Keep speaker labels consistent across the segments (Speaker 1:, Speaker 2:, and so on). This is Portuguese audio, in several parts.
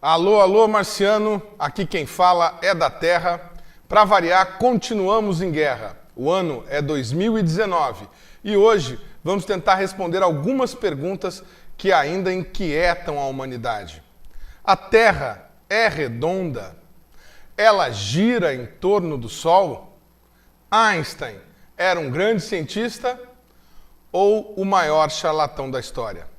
Speaker 1: Alô, alô, Marciano, aqui quem fala é da Terra. Para variar, continuamos em guerra. O ano é 2019 e hoje vamos tentar responder algumas perguntas que ainda inquietam a humanidade. A Terra é redonda? Ela gira em torno do Sol? Einstein era um grande cientista ou o maior charlatão da história?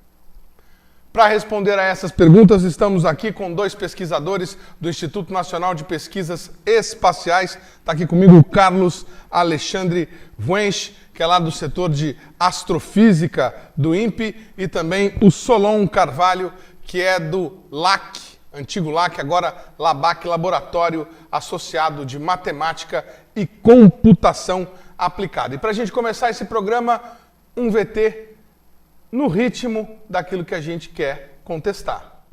Speaker 1: Para responder a essas perguntas, estamos aqui com dois pesquisadores do Instituto Nacional de Pesquisas Espaciais. Está aqui comigo o Carlos Alexandre Vuench, que é lá do setor de Astrofísica do INPE, e também o Solon Carvalho, que é do LAC, antigo LAC, agora LABAC, Laboratório Associado de Matemática e Computação Aplicada. E para a gente começar esse programa, um VT no ritmo daquilo que a gente quer contestar.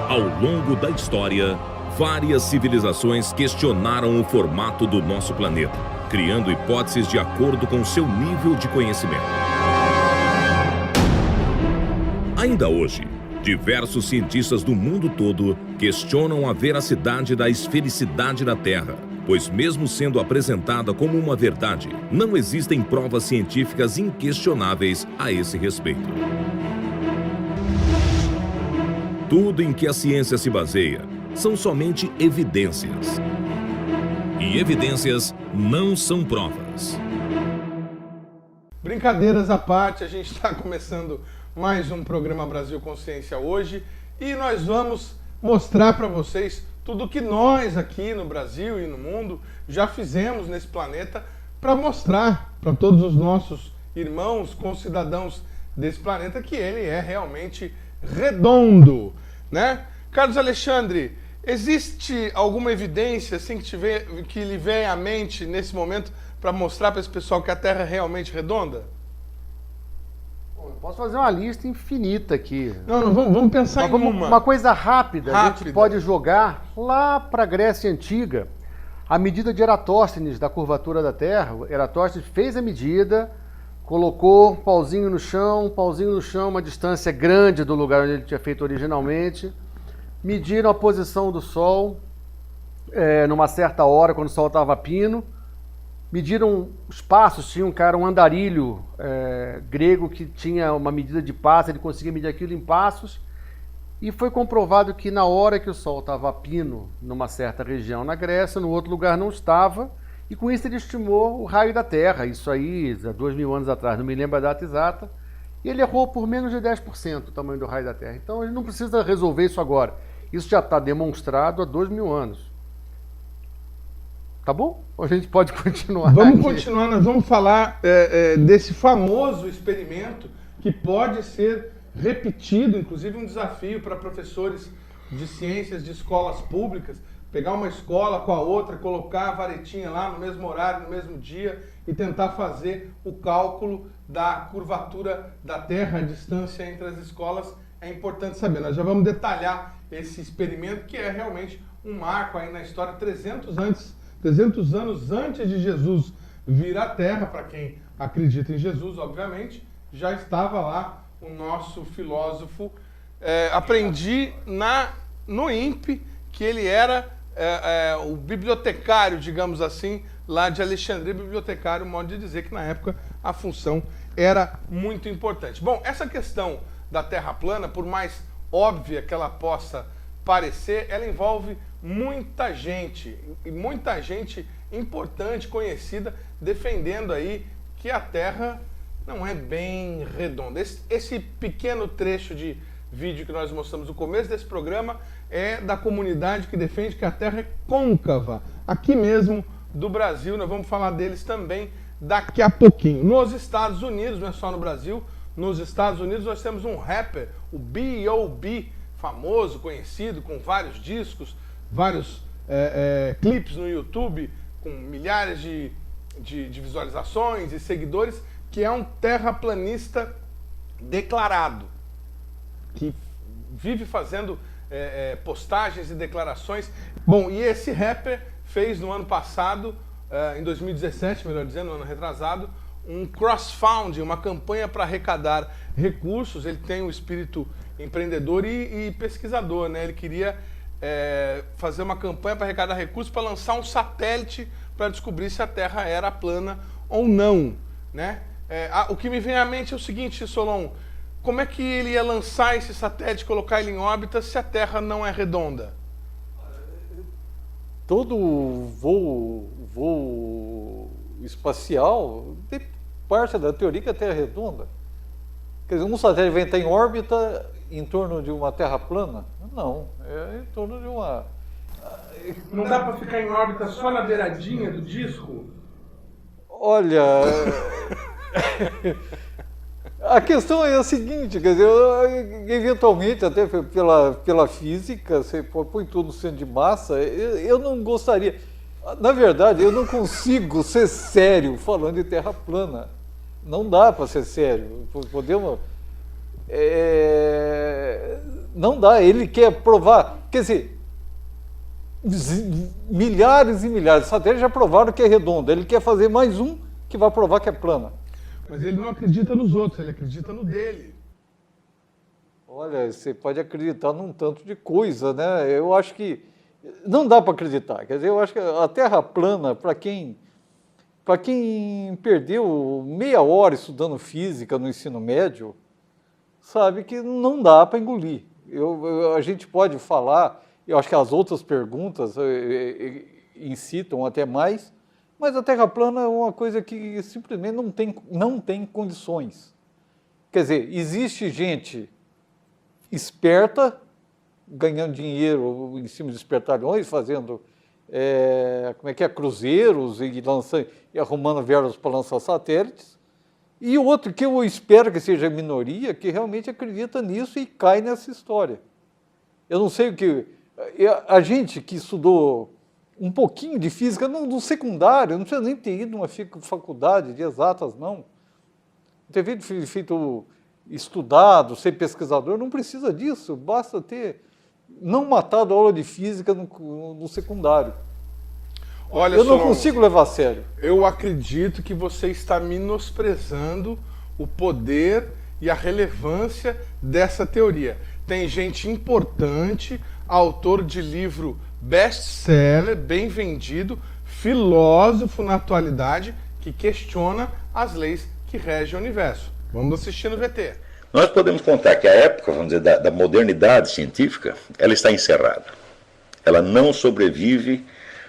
Speaker 2: Ao longo da história, várias civilizações questionaram o formato do nosso planeta, criando hipóteses de acordo com seu nível de conhecimento. Ainda hoje, diversos cientistas do mundo todo questionam a veracidade da esfericidade da Terra, pois mesmo sendo apresentada como uma verdade, não existem provas científicas inquestionáveis a esse respeito. Tudo em que a ciência se baseia são somente evidências. E evidências não são provas.
Speaker 1: Brincadeiras à parte, a gente está começando mais um programa Brasil Consciência hoje e nós vamos mostrar para vocês tudo que nós aqui no Brasil e no mundo já fizemos nesse planeta para mostrar para todos os nossos irmãos, concidadãos desse planeta que ele é realmente redondo, né? Carlos Alexandre, existe alguma evidência assim que lhe vem à mente nesse momento para mostrar para esse pessoal que a Terra é realmente redonda?
Speaker 3: Posso fazer uma lista infinita aqui.
Speaker 1: Não, vamos pensar em
Speaker 3: uma coisa rápida. A gente pode jogar lá para a Grécia Antiga. A medida de Eratóstenes da curvatura da Terra. Eratóstenes fez a medida, colocou um pauzinho no chão, uma distância grande do lugar onde ele tinha feito originalmente. Mediram a posição do Sol numa certa hora, quando o Sol estava a pino. Mediram os passos, tinha um andarilho grego que tinha uma medida de passo, ele conseguia medir aquilo em passos, e foi comprovado que na hora que o Sol estava a pino numa certa região na Grécia, no outro lugar não estava, e com isso ele estimou o raio da Terra, isso aí há 2.000 anos atrás, não me lembro a data exata, e ele errou por menos de 10% o tamanho do raio da Terra. Então ele não precisa resolver isso agora, isso já está demonstrado há 2.000 anos. Tá bom? Ou a gente pode continuar?
Speaker 1: Vamos continuar, nós vamos falar desse famoso experimento que pode ser repetido, inclusive um desafio para professores de ciências de escolas públicas, pegar uma escola com a outra, colocar a varetinha lá no mesmo horário, no mesmo dia e tentar fazer o cálculo da curvatura da Terra, a distância entre as escolas. É importante saber, nós já vamos detalhar esse experimento que é realmente um marco aí na história, 300 anos antes de Jesus vir à Terra, para quem acredita em Jesus, obviamente, já estava lá o nosso filósofo. Aprendi no INPE que ele era o bibliotecário, digamos assim, lá de Alexandria, bibliotecário, modo de dizer que na época a função era muito importante. Bom, essa questão da Terra plana, por mais óbvia que ela possa parecer, ela envolve muita gente, e muita gente importante, conhecida, defendendo aí que a Terra não é bem redonda. Esse pequeno trecho de vídeo que nós mostramos no começo desse programa é da comunidade que defende que a Terra é côncava, aqui mesmo do Brasil. Nós vamos falar deles também daqui a pouquinho. Nos Estados Unidos, não é só no Brasil, nos Estados Unidos nós temos um rapper, o B.O.B., famoso, conhecido, com vários discos, vários clipes no YouTube, com milhares de visualizações e seguidores, que é um terraplanista declarado, que vive fazendo postagens e declarações. Bom, e esse rapper fez no ano passado, em 2017, melhor dizendo, no ano retrasado, um crowdfunding, uma campanha para arrecadar recursos. Ele tem um espírito empreendedor e pesquisador, né? Ele queria fazer uma campanha para arrecadar recursos para lançar um satélite para descobrir se a Terra era plana ou não, né? O que me vem à mente é o seguinte, Solon, como é que ele ia lançar esse satélite, colocar ele em órbita se a Terra não é redonda?
Speaker 4: Todo voo espacial tem parte da teoria que a Terra é redonda. Quer dizer, um satélite vai estar em órbita em torno de uma Terra plana? Não, é em torno de uma...
Speaker 1: Não dá para ficar em órbita só na beiradinha do disco?
Speaker 4: Olha... A questão é a seguinte, quer dizer, eventualmente, até pela física, você põe tudo no centro de massa, eu não gostaria... Na verdade, eu não consigo ser sério falando de Terra plana. Não dá para ser sério. Podemos... Não dá, ele quer provar... Quer dizer, milhares e milhares de satélites já provaram que é redonda. Ele quer fazer mais um que vai provar que é plana.
Speaker 1: Mas ele não acredita nos outros, ele acredita no dele.
Speaker 4: Olha, você pode acreditar num tanto de coisa, né? Eu acho que não dá para acreditar. Quer dizer, eu acho que a Terra plana, para quem perdeu meia hora estudando física no ensino médio, sabe que não dá para engolir. A gente pode falar, eu acho que as outras perguntas incitam até mais, mas a Terra plana é uma coisa que simplesmente não tem condições. Quer dizer, existe gente esperta, ganhando dinheiro em cima de espertalhões, fazendo cruzeiros e arrumando verbas para lançar satélites, e outro que eu espero que seja a minoria, que realmente acredita nisso e cai nessa história. Eu não sei o que... A gente que estudou um pouquinho de física, no secundário, não precisa nem ter ido numa faculdade de exatas, não. Ter feito estudado, ser pesquisador, não precisa disso, basta ter não matado a aula de física no secundário.
Speaker 1: Olha,
Speaker 4: eu não consigo levar a sério.
Speaker 1: Eu acredito que você está menosprezando o poder e a relevância dessa teoria. Tem gente importante, autor de livro best-seller, bem vendido, filósofo na atualidade, que questiona as leis que regem o universo. Vamos assistir no VT.
Speaker 5: Nós podemos contar que a época, vamos dizer, da modernidade científica, ela está encerrada. Ela não sobrevive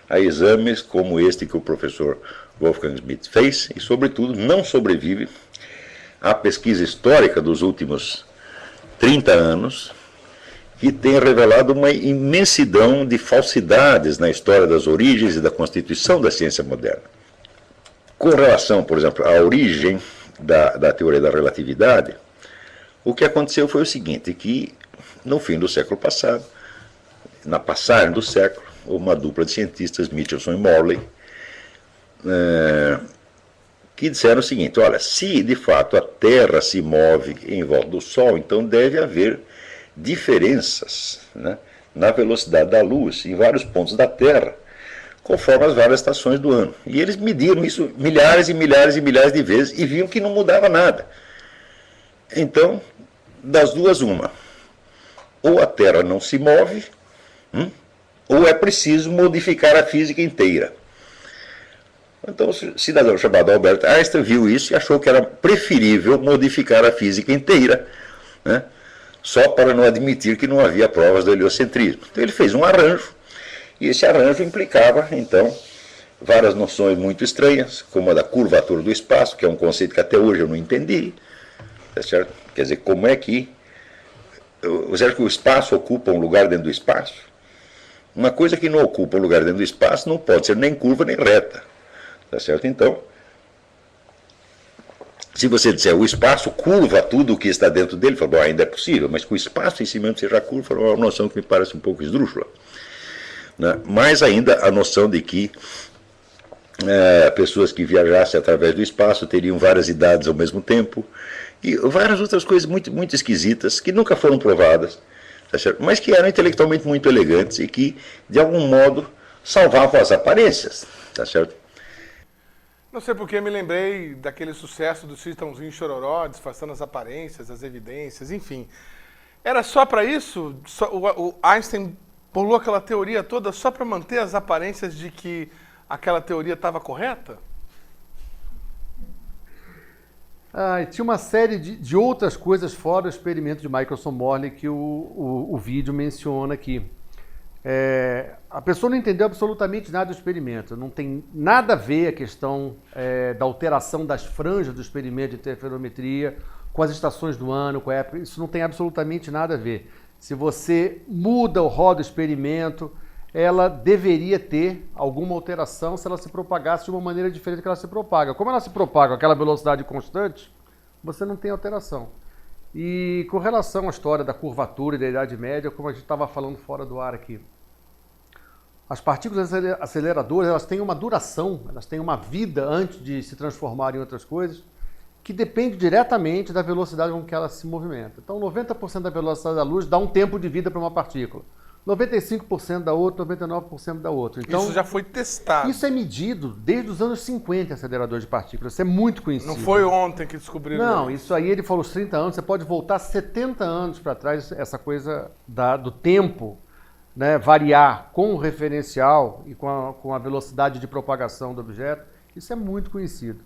Speaker 5: a exames como este que o professor Wolfgang Schmidt fez e, sobretudo, não sobrevive à pesquisa histórica dos últimos 30 anos, que tem revelado uma imensidão de falsidades na história das origens e da constituição da ciência moderna. Com relação, por exemplo, à origem da teoria da relatividade, o que aconteceu foi o seguinte, que no fim do século passado, na passagem do século, uma dupla de cientistas, Michelson e Morley, que disseram o seguinte: olha, se de fato a Terra se move em volta do Sol, então deve haver diferenças, né, na velocidade da luz em vários pontos da Terra, conforme as várias estações do ano. E eles mediram isso milhares e milhares e milhares de vezes e viam que não mudava nada. Então, das duas, uma. Ou a Terra não se move, ou é preciso modificar a física inteira. Então, o cidadão chamado Albert Einstein viu isso e achou que era preferível modificar a física inteira, né, só para não admitir que não havia provas do heliocentrismo. Então, ele fez um arranjo, e esse arranjo implicava, então, várias noções muito estranhas, como a da curvatura do espaço, que é um conceito que até hoje eu não entendi, tá certo? Quer dizer, como é que... Você acha que o espaço ocupa um lugar dentro do espaço? Uma coisa que não ocupa um lugar dentro do espaço não pode ser nem curva nem reta, tá certo? Então, se você disser o espaço curva tudo o que está dentro dele, fala, bom, ainda é possível, mas que o espaço em si mesmo seja curva é uma noção que me parece um pouco esdrúxula. Né? Mais ainda a noção de que pessoas que viajassem através do espaço teriam várias idades ao mesmo tempo, e várias outras coisas muito, muito esquisitas, que nunca foram provadas, tá certo? Mas que eram intelectualmente muito elegantes e que, de algum modo, salvavam as aparências, tá certo?
Speaker 1: Não sei porque me lembrei daquele sucesso do Chitãozinho e Chororó, disfarçando as aparências, as evidências, enfim. Era só para isso? O Einstein pulou aquela teoria toda só para manter as aparências de que aquela teoria estava correta?
Speaker 3: E tinha uma série de outras coisas fora o experimento de Michelson-Morley que o vídeo menciona aqui. A pessoa não entendeu absolutamente nada do experimento. Não tem nada a ver a questão da alteração das franjas do experimento de interferometria com as estações do ano, com a época. Isso não tem absolutamente nada a ver. Se você muda o rol do experimento, ela deveria ter alguma alteração se ela se propagasse de uma maneira diferente que ela se propaga. Como ela se propaga com aquela velocidade constante, você não tem alteração. E com relação à história da curvatura e da Idade Média, como a gente estava falando fora do ar aqui, as partículas aceleradoras, elas têm uma duração, elas têm uma vida antes de se transformar em outras coisas, que depende diretamente da velocidade com que ela se movimenta. Então, 90% da velocidade da luz dá um tempo de vida para uma partícula. 95% da outra, 99% da outra. Então,
Speaker 1: isso já foi testado.
Speaker 3: Isso é medido desde os anos 50, acelerador de partículas. Isso é muito conhecido.
Speaker 1: Não foi ontem que descobriram.
Speaker 3: Não, isso aí ele falou os 30 anos. Você pode voltar 70 anos para trás, essa coisa do tempo, né, variar com o referencial e com a velocidade de propagação do objeto. Isso é muito conhecido.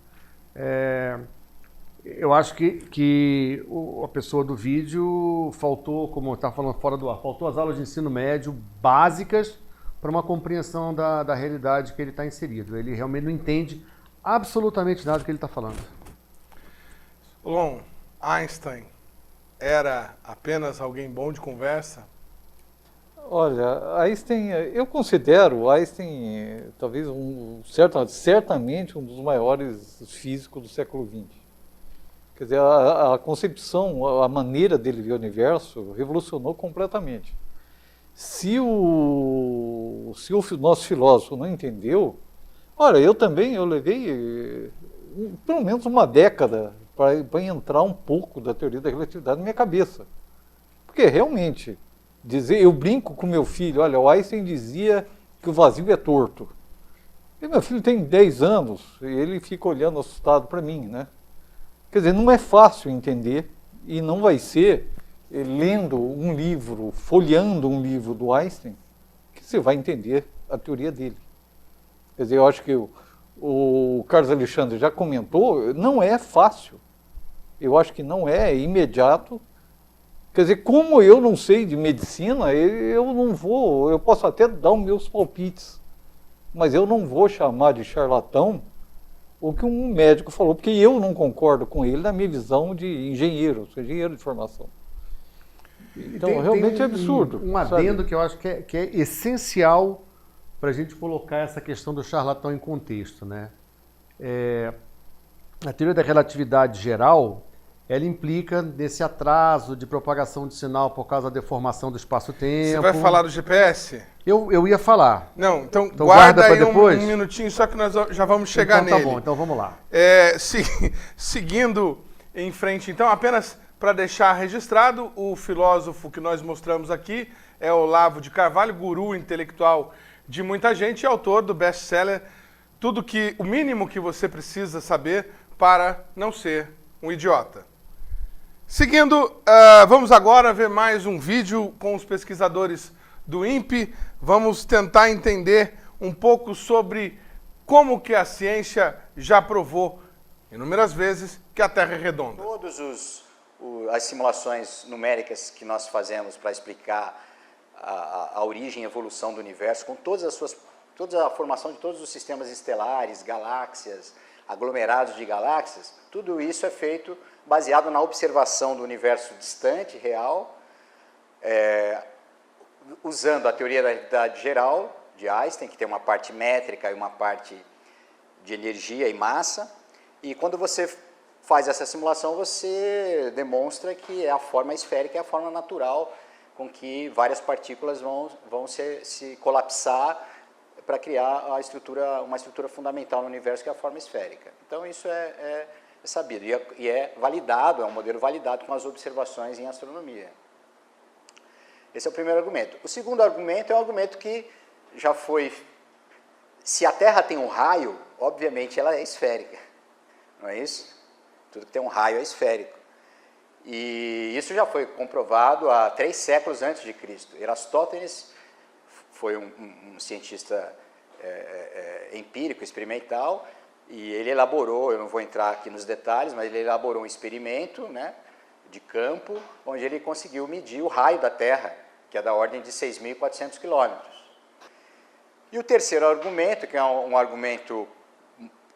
Speaker 3: Eu acho que a pessoa do vídeo faltou, como eu estava falando fora do ar, faltou as aulas de ensino médio básicas para uma compreensão da realidade que ele está inserido. Ele realmente não entende absolutamente nada do que ele está falando.
Speaker 1: Lon, Einstein era apenas alguém bom de conversa?
Speaker 4: Olha, Einstein, eu considero Einstein talvez certamente um dos maiores físicos do século XX. Quer dizer, a concepção, a maneira dele ver o universo revolucionou completamente. Se o nosso filósofo não entendeu, olha, eu levei pelo menos uma década para entrar um pouco da teoria da relatividade na minha cabeça. Porque realmente, eu brinco com meu filho, olha, o Einstein dizia que o vazio é torto. E meu filho tem 10 anos, e ele fica olhando assustado para mim, né? Quer dizer, não é fácil entender, e não vai ser lendo um livro, folheando um livro do Einstein, que você vai entender a teoria dele. Quer dizer, eu acho que o Carlos Alexandre já comentou, não é fácil. Eu acho que não é imediato. Quer dizer, como eu não sei de medicina, eu posso até dar os meus palpites, mas eu não vou chamar de charlatão o que um médico falou, porque eu não concordo com ele na minha visão de engenheiro, sou engenheiro de formação. Então, realmente é absurdo.
Speaker 3: Um adendo que eu acho que é essencial para a gente colocar essa questão do charlatão em contexto, né? A teoria da relatividade geral, ela implica nesse atraso de propagação de sinal por causa da deformação do espaço-tempo.
Speaker 1: Você vai falar do GPS?
Speaker 3: Eu ia falar.
Speaker 1: Não, então guarda aí um minutinho, só que nós já vamos chegar nele.
Speaker 3: Tá bom, então vamos lá.
Speaker 1: Seguindo em frente, então, apenas para deixar registrado, o filósofo que nós mostramos aqui é Olavo de Carvalho, guru intelectual de muita gente e autor do best-seller O Mínimo que Você Precisa Saber para Não Ser um Idiota. Seguindo, vamos agora ver mais um vídeo com os pesquisadores do INPE. Vamos tentar entender um pouco sobre como que a ciência já provou inúmeras vezes que a Terra é redonda.
Speaker 6: Todas as simulações numéricas que nós fazemos para explicar a origem e evolução do universo, com toda a formação de todos os sistemas estelares, galáxias, aglomerados de galáxias, tudo isso é feito baseado na observação do universo distante, real, usando a teoria da relatividade geral de Einstein, que tem uma parte métrica e uma parte de energia e massa, e quando você faz essa simulação, você demonstra que a forma esférica é a forma natural com que várias partículas vão se colapsar para criar uma estrutura fundamental no universo, que é a forma esférica. Então, isso é sabido e é validado, é um modelo validado com as observações em astronomia. Esse é o primeiro argumento. O segundo argumento é um argumento que já foi Se a Terra tem um raio, obviamente ela é esférica, não é isso? Tudo que tem um raio é esférico. E isso já foi comprovado há 3 séculos antes de Cristo. Erastótenes foi um cientista empírico, experimental, e ele elaborou, eu não vou entrar aqui nos detalhes, mas ele elaborou um experimento, né, de campo, onde ele conseguiu medir o raio da Terra, que é da ordem de 6.400 quilômetros. E o terceiro argumento, que é um argumento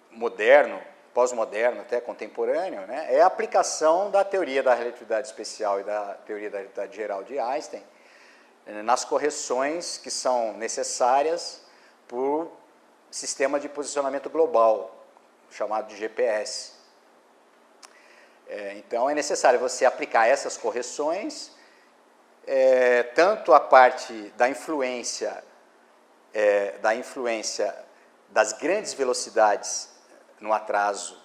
Speaker 6: moderno, pós-moderno, até contemporâneo, né, é a aplicação da teoria da relatividade especial e da teoria da relatividade geral de Einstein nas correções que são necessárias para o sistema de posicionamento global, chamado de GPS. Então, é necessário você aplicar essas correções, tanto a parte da influência das grandes velocidades no atraso,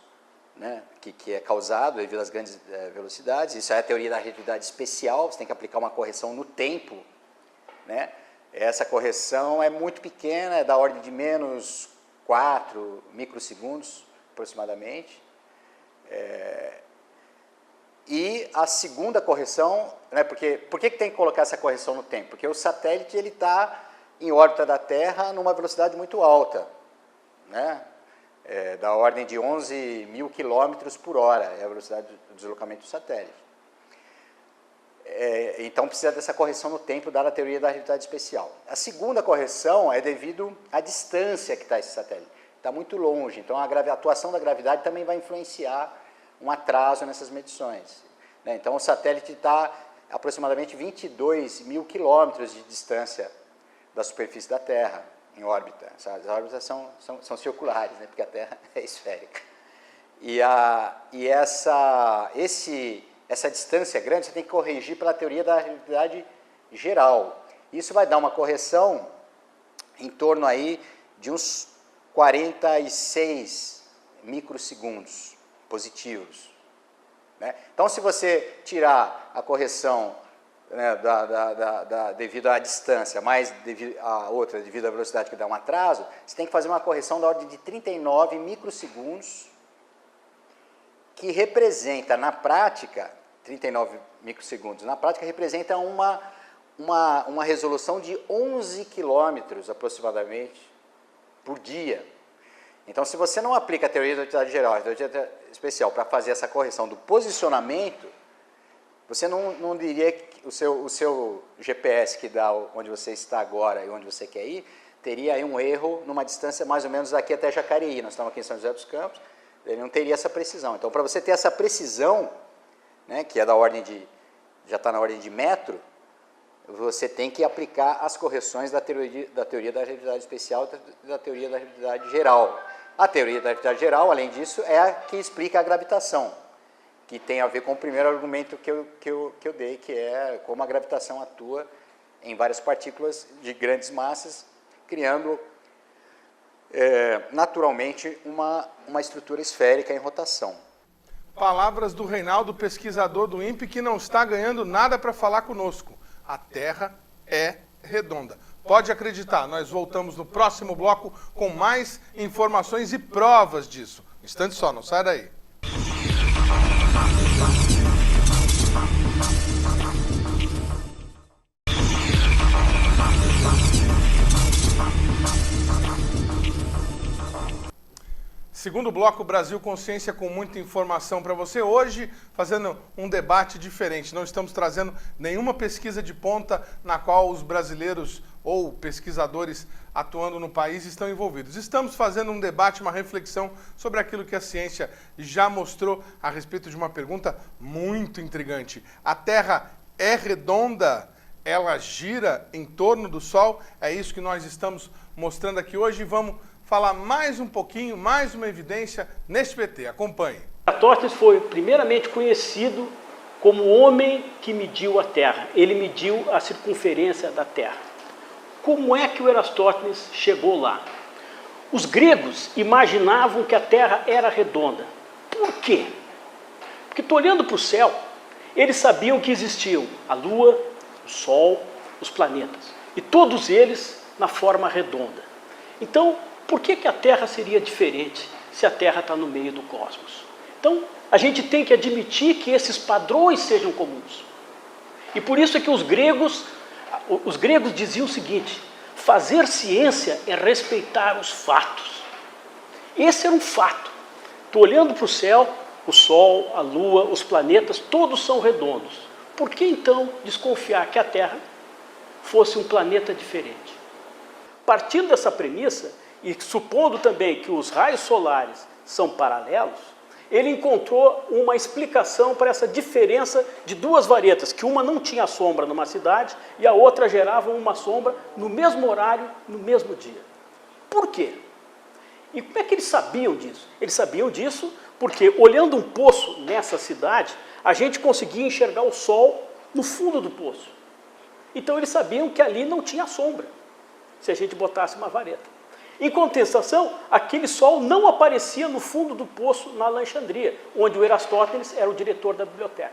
Speaker 6: né, que é causado devido às grandes velocidades. Isso é a teoria da relatividade especial, você tem que aplicar uma correção no tempo, né? Essa correção é muito pequena, é da ordem de menos 4 microsegundos, aproximadamente. E a segunda correção, né, por que tem que colocar essa correção no tempo? Porque o satélite está em órbita da Terra numa velocidade muito alta, né? Da ordem de 11.000 quilômetros por hora, é a velocidade do deslocamento do satélite. Então precisa dessa correção no tempo, dada a teoria da relatividade especial. A segunda correção é devido à distância que está esse satélite. Está muito longe, então a atuação da gravidade também vai influenciar um atraso nessas medições, né? Então o satélite está aproximadamente 22.000 quilômetros de distância da superfície da Terra, em órbita. As órbitas são circulares, né, porque a Terra é esférica. E essa distância grande você tem que corrigir pela teoria da relatividade geral. Isso vai dar uma correção em torno aí de uns 46 microsegundos positivos, né? Então, se você tirar a correção, né, devido à distância, mais a outra devido à velocidade que dá um atraso, você tem que fazer uma correção da ordem de 39 microsegundos, que representa, na prática, 39 microsegundos, na prática representa uma resolução de 11 quilômetros, aproximadamente, por dia. Então, se você não aplica a teoria da relatividade geral, a teoria especial, para fazer essa correção do posicionamento, você não diria que o seu GPS que dá onde você está agora e onde você quer ir, teria aí um erro numa distância mais ou menos daqui até Jacareí. Nós estamos aqui em São José dos Campos, ele não teria essa precisão. Então, para você ter essa precisão, né, que é já está na ordem de metro, você tem que aplicar as correções da teoria da relatividade especial e da teoria da relatividade geral. A teoria da relatividade geral, além disso, é a que explica a gravitação, que tem a ver com o primeiro argumento que eu dei, que é como a gravitação atua em várias partículas de grandes massas, criando naturalmente uma estrutura esférica em rotação.
Speaker 1: Palavras do Reinaldo, pesquisador do INPE, que não está ganhando nada para falar conosco. A Terra é redonda. Pode acreditar, nós voltamos no próximo bloco com mais informações e provas disso. Um instante só, não sai daí. Segundo bloco, Brasil Consciência, com muita informação para você. Hoje, fazendo um debate diferente. Não estamos trazendo nenhuma pesquisa de ponta na qual os brasileiros ou pesquisadores atuando no país estão envolvidos. Estamos fazendo um debate, uma reflexão sobre aquilo que a ciência já mostrou a respeito de uma pergunta muito intrigante. A Terra é redonda? Ela gira em torno do Sol? É isso que nós estamos mostrando aqui hoje e vamos falar mais um pouquinho, mais uma evidência neste PT. Acompanhe.
Speaker 7: Eratosthenes foi primeiramente conhecido como o homem que mediu a Terra. Ele mediu a circunferência da Terra. Como é que o Eratosthenes chegou lá? Os gregos imaginavam que a Terra era redonda. Por quê? Porque, olhando para o céu, eles sabiam que existiam a Lua, o Sol, os planetas. E todos eles na forma redonda. Então, Por que a Terra seria diferente se a Terra está no meio do cosmos? Então, a gente tem que admitir que esses padrões sejam comuns. E por isso é que os gregos diziam o seguinte: fazer ciência é respeitar os fatos. Esse era um fato. Estou olhando para o céu, o Sol, a Lua, os planetas, todos são redondos. Por que então desconfiar que a Terra fosse um planeta diferente? Partindo dessa premissa, e supondo também que os raios solares são paralelos, ele encontrou uma explicação para essa diferença de duas varetas, que uma não tinha sombra numa cidade e a outra gerava uma sombra no mesmo horário, no mesmo dia. Por quê? E como é que eles sabiam disso? Eles sabiam disso porque, olhando um poço nessa cidade, a gente conseguia enxergar o sol no fundo do poço. Então eles sabiam que ali não tinha sombra, se a gente botasse uma vareta. Em compensação, aquele sol não aparecia no fundo do poço na Alexandria, onde o Erastótenes era o diretor da biblioteca.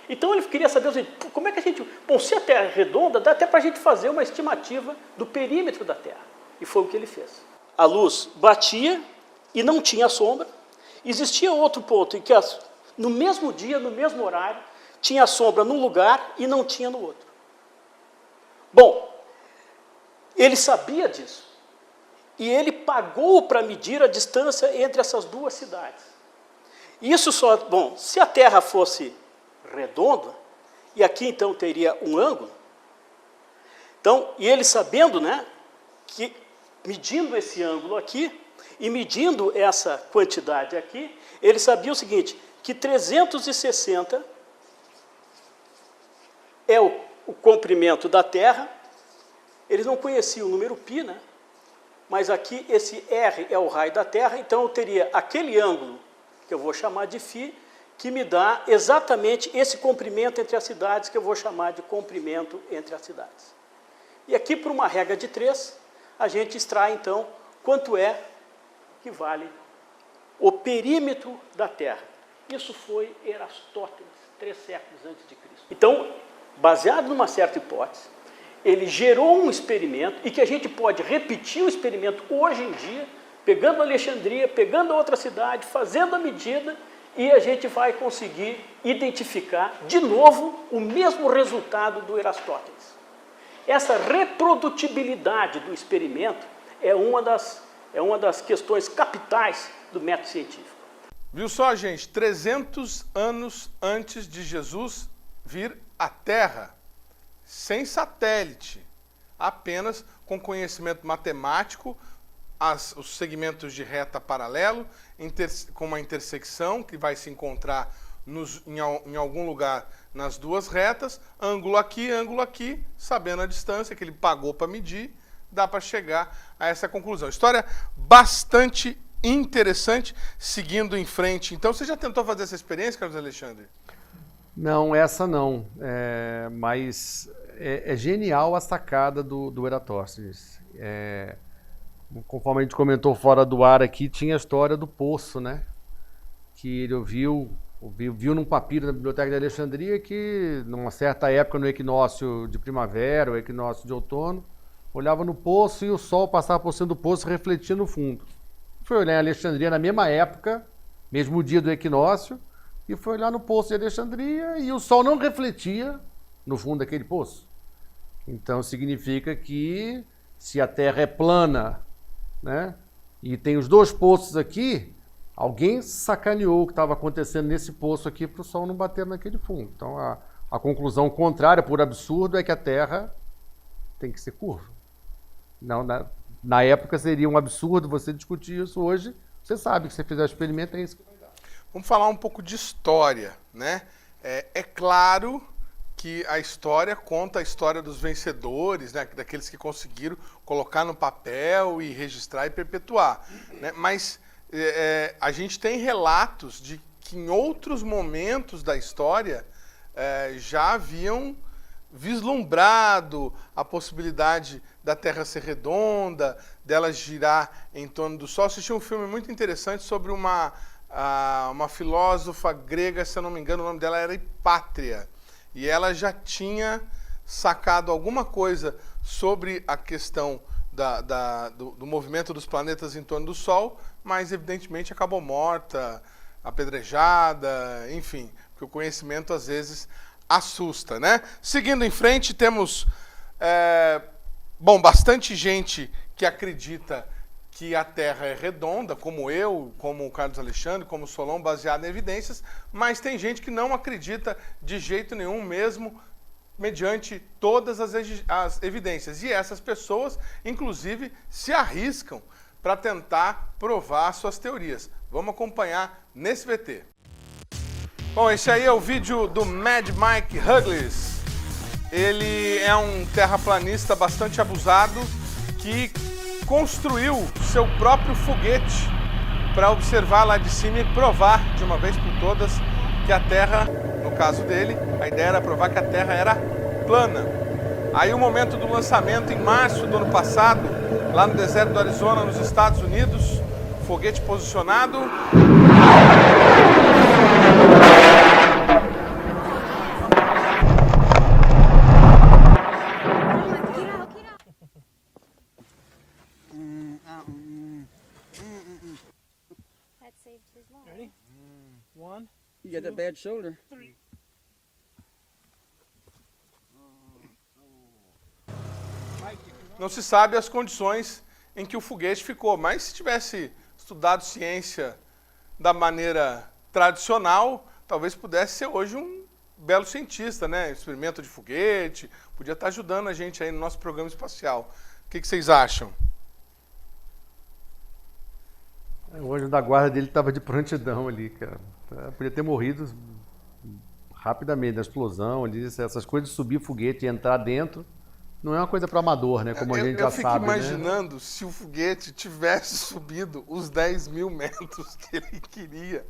Speaker 7: Então ele queria saber, como é que a gente... Bom, se a Terra é redonda, dá até para a gente fazer uma estimativa do perímetro da Terra. E foi o que ele fez. A luz batia e não tinha sombra. Existia outro ponto em que no mesmo dia, no mesmo horário, tinha sombra num lugar e não tinha no outro. Bom, ele sabia disso. E ele pagou para medir a distância entre essas duas cidades. Isso só... Bom, se a Terra fosse redonda, e aqui então teria um ângulo, então, e ele sabendo, né, que medindo esse ângulo aqui, e medindo essa quantidade aqui, ele sabia o seguinte, que 360 é o comprimento da Terra. Eles não conheciam o número π, né? Mas aqui esse R é o raio da Terra, então eu teria aquele ângulo, que eu vou chamar de φ, que me dá exatamente esse comprimento entre as cidades, que eu vou chamar de comprimento entre as cidades. E aqui, por uma regra de 3, a gente extrai, então, quanto é que vale o perímetro da Terra. Isso foi Erastótenes, 3 séculos antes de Cristo. Então, baseado numa certa hipótese, ele gerou um experimento, e que a gente pode repetir o experimento hoje em dia, pegando Alexandria, pegando outra cidade, fazendo a medida, e a gente vai conseguir identificar, de novo, o mesmo resultado do Erastótenes. Essa reprodutibilidade do experimento é uma das questões capitais do método científico.
Speaker 1: Viu só, gente? 300 anos antes de Jesus vir à Terra, sem satélite, apenas com conhecimento matemático, os segmentos de reta paralelo, com uma intersecção que vai se encontrar em algum lugar nas duas retas, ângulo aqui, sabendo a distância que ele pagou para medir, dá para chegar a essa conclusão. História bastante interessante, seguindo em frente. Então, você já tentou fazer essa experiência, Carlos Alexandre?
Speaker 3: Não, essa não. Mas é genial a sacada do Eratóstenes. Conforme a gente comentou fora do ar aqui, tinha a história do poço, né? Que ele viu num papiro na Biblioteca de Alexandria que, numa certa época, no equinócio de primavera, ou equinócio de outono, olhava no poço e o sol passava por cima do poço, refletia no fundo. Foi olhar em Alexandria na mesma época, mesmo dia do equinócio, e foi olhar no poço de Alexandria e o sol não refletia no fundo daquele poço. Então significa que se a Terra é plana, né, e tem os dois poços aqui, alguém sacaneou o que estava acontecendo nesse poço aqui para o sol não bater naquele fundo. Então a conclusão contrária, por absurdo, é que a Terra tem que ser curva. Não, na época seria um absurdo você discutir isso. Hoje você sabe que se você fizer o experimento é isso que vai dar.
Speaker 1: Vamos falar um pouco de história, né? É claro que a história conta a história dos vencedores, né? Daqueles que conseguiram colocar no papel e registrar e perpetuar, né? Mas a gente tem relatos de que em outros momentos da história já haviam vislumbrado a possibilidade da Terra ser redonda, dela girar em torno do Sol. Assisti um filme muito interessante sobre uma filósofa grega, se eu não me engano, o nome dela era Hipátria, e ela já tinha sacado alguma coisa sobre a questão do movimento dos planetas em torno do Sol, mas evidentemente acabou morta, apedrejada, enfim, porque o conhecimento às vezes assusta, né? Seguindo em frente, temos bastante gente que acredita que a Terra é redonda, como eu, como o Carlos Alexandre, como o Solon, baseado em evidências, mas tem gente que não acredita de jeito nenhum, mesmo mediante todas as evidências. E essas pessoas, inclusive, se arriscam para tentar provar suas teorias. Vamos acompanhar nesse VT. Bom, esse aí é o vídeo do Mad Mike Huglis. Ele é um terraplanista bastante abusado que construiu seu próprio foguete para observar lá de cima e provar de uma vez por todas que a Terra, no caso dele, a ideia era provar que a Terra era plana. Aí o momento do lançamento, em março do ano passado, lá no deserto do Arizona, nos Estados Unidos, foguete posicionado.
Speaker 7: Ready? One.
Speaker 8: You got that bad shoulder.
Speaker 1: Não se sabe as condições em que o foguete ficou, mas se tivesse estudado ciência da maneira tradicional, talvez pudesse ser hoje um belo cientista, né? Experimento de foguete, podia estar ajudando a gente aí no nosso programa espacial. O que vocês acham?
Speaker 3: O anjo da guarda dele estava de prontidão ali, cara. Podia ter morrido rapidamente na explosão ali, essas coisas de subir foguete e entrar dentro. Não é uma coisa para amador, né? Como a gente já sabe,
Speaker 1: Eu fico
Speaker 3: né?
Speaker 1: imaginando se o foguete tivesse subido os 10.000 metros que ele queria.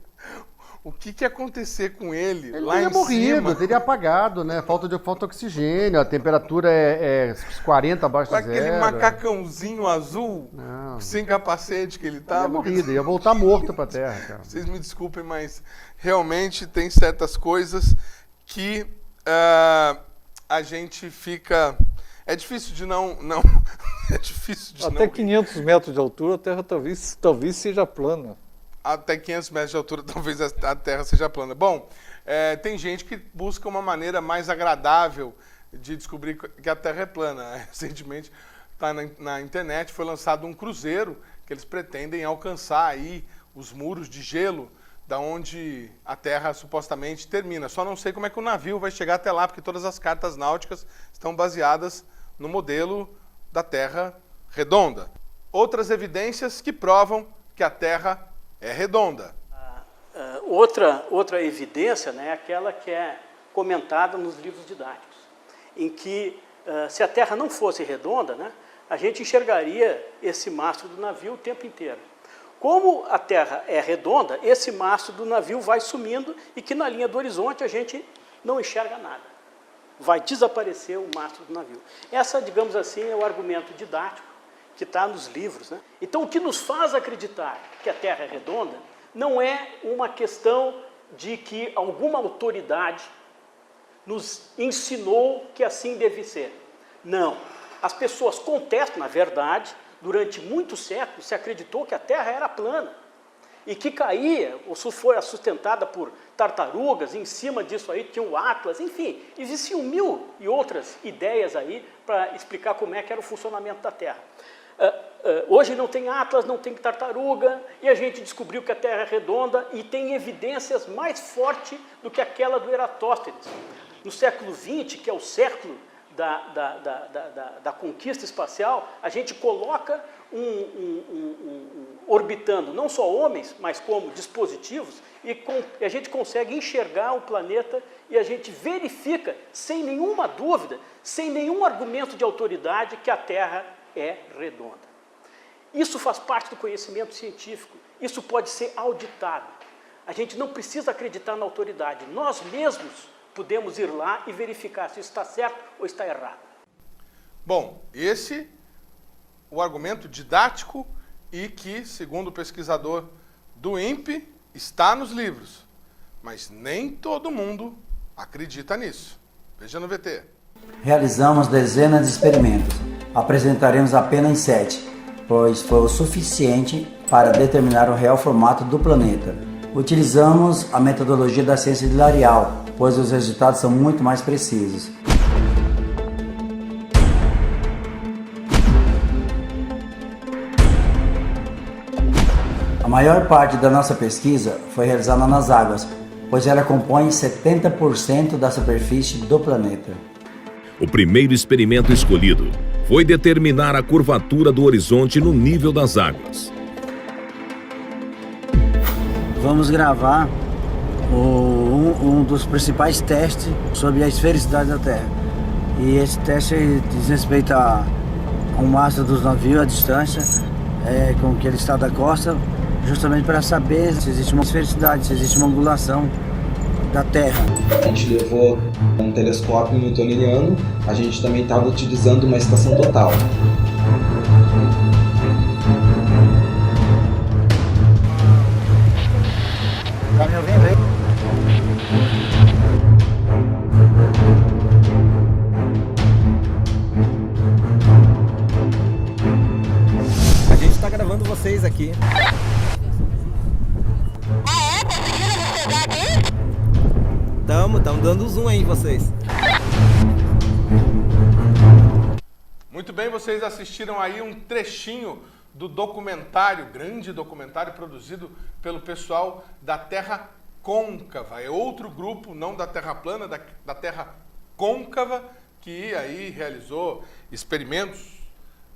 Speaker 1: O que ia acontecer com ele lá
Speaker 3: teria
Speaker 1: em
Speaker 3: morrido,
Speaker 1: cima?
Speaker 3: teria apagado, né? Falta oxigênio, a temperatura é 40 abaixo
Speaker 1: Com
Speaker 3: de zero.
Speaker 1: aquele macacãozinho azul,
Speaker 3: Não.
Speaker 1: sem capacete que ele
Speaker 3: Teria
Speaker 1: tava.
Speaker 3: morrido, ia voltar morto para a Terra, cara.
Speaker 1: Vocês me desculpem, mas realmente tem certas coisas que a gente fica... É difícil de não é difícil de
Speaker 4: Até
Speaker 1: não...
Speaker 4: 500 metros de altura, a Terra talvez seja plana.
Speaker 1: Até 500 metros de altura, talvez a Terra seja plana. Bom, tem gente que busca uma maneira mais agradável de descobrir que a Terra é plana. Recentemente, tá na internet, foi lançado um cruzeiro que eles pretendem alcançar aí os muros de gelo da onde a Terra supostamente termina. Só não sei como é que o navio vai chegar até lá, porque todas as cartas náuticas estão baseadas no modelo da Terra redonda. Outras evidências que provam que a Terra é redonda.
Speaker 7: Outra evidência, né, é aquela que é comentada nos livros didáticos, em que se a Terra não fosse redonda, né, a gente enxergaria esse mastro do navio o tempo inteiro. Como a Terra é redonda, esse mastro do navio vai sumindo e que na linha do horizonte a gente não enxerga nada. Vai desaparecer o mastro do navio. Essa, digamos assim, é o argumento didático que está nos livros, né? Então, o que nos faz acreditar que a Terra é redonda não é uma questão de que alguma autoridade nos ensinou que assim deve ser. Não. As pessoas contestam, na verdade, durante muitos séculos se acreditou que a Terra era plana e que caía, ou foi sustentada por tartarugas, e em cima disso aí tinha o Atlas, enfim, existiam 1000 e outras ideias aí para explicar como é que era o funcionamento da Terra. Hoje não tem Atlas, não tem tartaruga, e a gente descobriu que a Terra é redonda e tem evidências mais fortes do que aquela do Eratóstenes. No século XX, que é o século da conquista espacial, a gente coloca orbitando não só homens, mas como dispositivos, e a gente consegue enxergar o planeta e a gente verifica, sem nenhuma dúvida, sem nenhum argumento de autoridade, que a Terra é redonda. Isso faz parte do conhecimento científico, isso pode ser auditado. A gente não precisa acreditar na autoridade, nós mesmos podemos ir lá e verificar se está certo ou está errado.
Speaker 1: Bom, esse o argumento didático e que, segundo o pesquisador do INPE, está nos livros. Mas nem todo mundo acredita nisso. Veja no VT.
Speaker 9: Realizamos dezenas de experimentos
Speaker 8: apresentaremos apenas 7, pois foi o suficiente para determinar o real formato do planeta. Utilizamos a metodologia da ciência de L'Arial, pois os resultados são muito mais precisos. A maior parte da nossa pesquisa foi realizada nas águas, pois ela compõe 70% da superfície do planeta.
Speaker 2: O primeiro experimento escolhido foi determinar a curvatura do horizonte no nível das águas.
Speaker 8: Vamos gravar um dos principais testes sobre a esfericidade da Terra. E esse teste diz respeito ao mastro dos navios, a distância com que ele está da costa, justamente para saber se existe uma esfericidade, se existe uma angulação da Terra.
Speaker 9: A gente levou um telescópio newtoniano, a gente também estava utilizando uma estação total.
Speaker 8: Tá me ouvindo aí?
Speaker 9: A gente está gravando vocês aqui. Estamos dando zoom aí em vocês.
Speaker 1: Muito bem, vocês assistiram aí um trechinho do documentário, grande documentário produzido pelo pessoal da Terra Côncava. É outro grupo, não da Terra Plana, da Terra Côncava, que aí realizou experimentos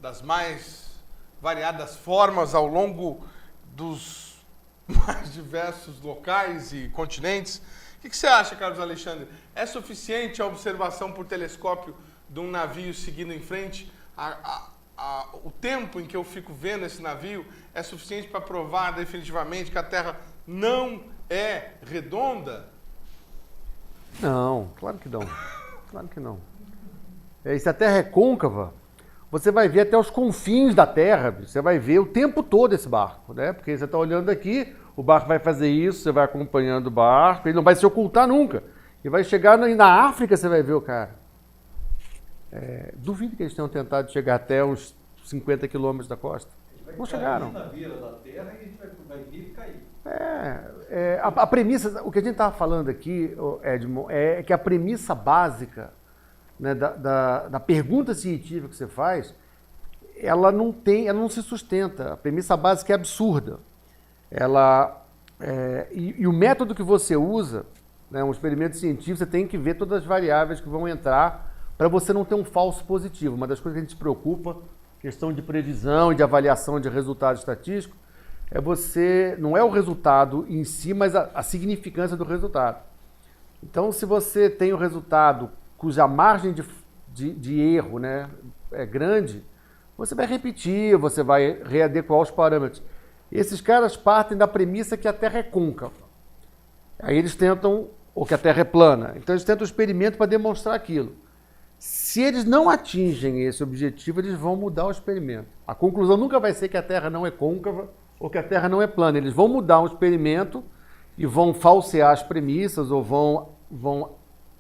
Speaker 1: das mais variadas formas ao longo dos mais diversos locais e continentes. O que você acha, Carlos Alexandre? É suficiente a observação por telescópio de um navio seguindo em frente? O tempo em que eu fico vendo esse navio é suficiente para provar definitivamente que a Terra não é redonda?
Speaker 3: Não, claro que não. Claro que não. Se a Terra é côncava, você vai ver até os confins da Terra, você vai ver o tempo todo esse barco, né? Porque você está olhando aqui, o barco vai fazer isso, você vai acompanhando o barco, ele não vai se ocultar nunca. E vai chegar na África, você vai ver o cara. Duvido que eles tenham tentado chegar até uns 50 quilômetros da costa. Não chegaram.
Speaker 4: Na beira da Terra e a gente vai vir e cair.
Speaker 3: A premissa, o que a gente estava falando aqui, Edmond, é que a premissa básica, né, da pergunta científica que você faz, ela não se sustenta. A premissa básica é absurda. E o método que você usa, né, um experimento científico, você tem que ver todas as variáveis que vão entrar para você não ter um falso positivo. Uma das coisas que a gente se preocupa, questão de previsão e de avaliação de resultado estatístico, não é o resultado em si, mas a significância do resultado. Então, se você tem um resultado cuja margem de erro, né, é grande, você vai repetir, você vai readequar os parâmetros. Esses caras partem da premissa que a Terra é côncava. Aí eles tentam, ou que a Terra é plana. Então eles tentam um experimento para demonstrar aquilo. Se eles não atingem esse objetivo, eles vão mudar o experimento. A conclusão nunca vai ser que a Terra não é côncava ou que a Terra não é plana. Eles vão mudar um experimento e vão falsear as premissas ou vão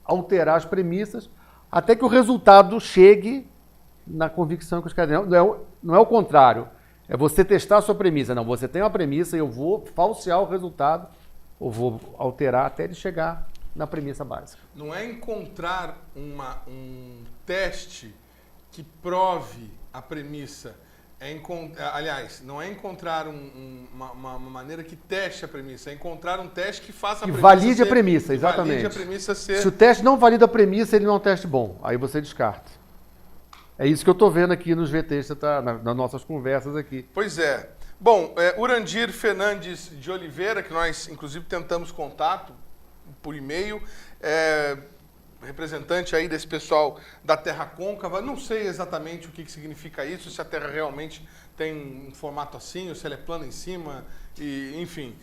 Speaker 3: alterar as premissas até que o resultado chegue na convicção que os caras... Não é o contrário. É você testar a sua premissa. Não, você tem uma premissa e eu vou falsear o resultado ou vou alterar até ele chegar na premissa básica.
Speaker 1: Não é encontrar um teste que prove a premissa. Aliás, não é encontrar uma maneira que teste a premissa. É encontrar um teste que faça a premissa.
Speaker 3: Valide a premissa, exatamente.
Speaker 1: Valide a premissa ser...
Speaker 3: Se o teste não valida a premissa, ele não é um teste bom. Aí você descarta. É isso que eu estou vendo aqui nos VTs, nas nossas conversas aqui.
Speaker 1: Pois é. Bom, Urandir Fernandes de Oliveira, que nós inclusive tentamos contato por e-mail, representante aí desse pessoal da Terra Côncava. Não sei exatamente o que significa isso, se a Terra realmente tem um formato assim, ou se ela é plana em cima, enfim.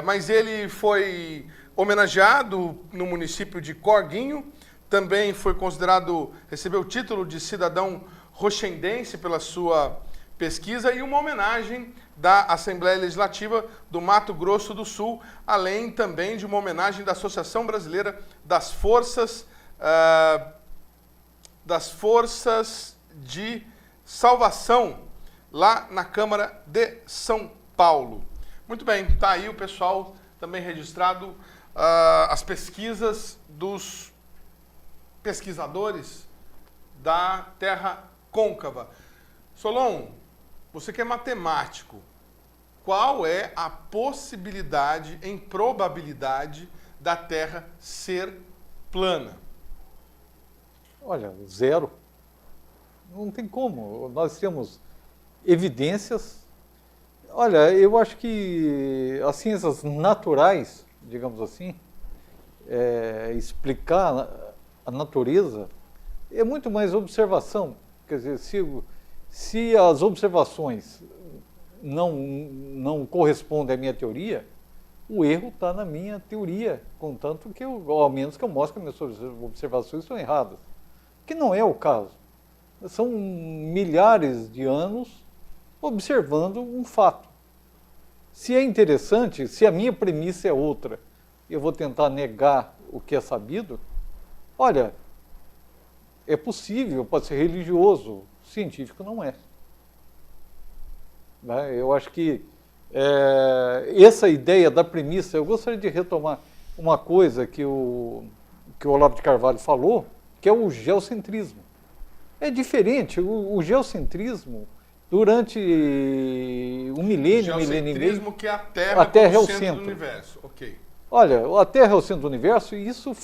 Speaker 1: Mas ele foi homenageado no município de Corguinho, também foi recebeu o título de cidadão rochendense pela sua pesquisa e uma homenagem da Assembleia Legislativa do Mato Grosso do Sul, além também de uma homenagem da Associação Brasileira das Forças de Salvação, lá na Câmara de São Paulo. Muito bem, está aí o pessoal também registrado, as pesquisas dos pesquisadores da Terra côncava. Solon, você que é matemático, qual é a possibilidade, em probabilidade, da Terra ser plana?
Speaker 4: Olha, 0. Não tem como. Nós temos evidências. Olha, eu acho que as ciências naturais, digamos assim, explicar a natureza é muito mais observação. Quer dizer, se as observações não correspondem à minha teoria, o erro está na minha teoria, contanto que ao menos que eu mostre que as minhas observações estão erradas. Que não é o caso. São milhares de anos observando um fato. Se é interessante, se a minha premissa é outra, eu vou tentar negar o que é sabido, olha, é possível, pode ser religioso, científico não é. Eu acho que essa ideia da premissa, eu gostaria de retomar uma coisa que o Olavo de Carvalho falou, que é o geocentrismo. É diferente, o geocentrismo, durante um milênio, milênio e meio...
Speaker 1: Geocentrismo que a Terra é o centro do universo, ok.
Speaker 4: Olha, a Terra é o centro do universo e isso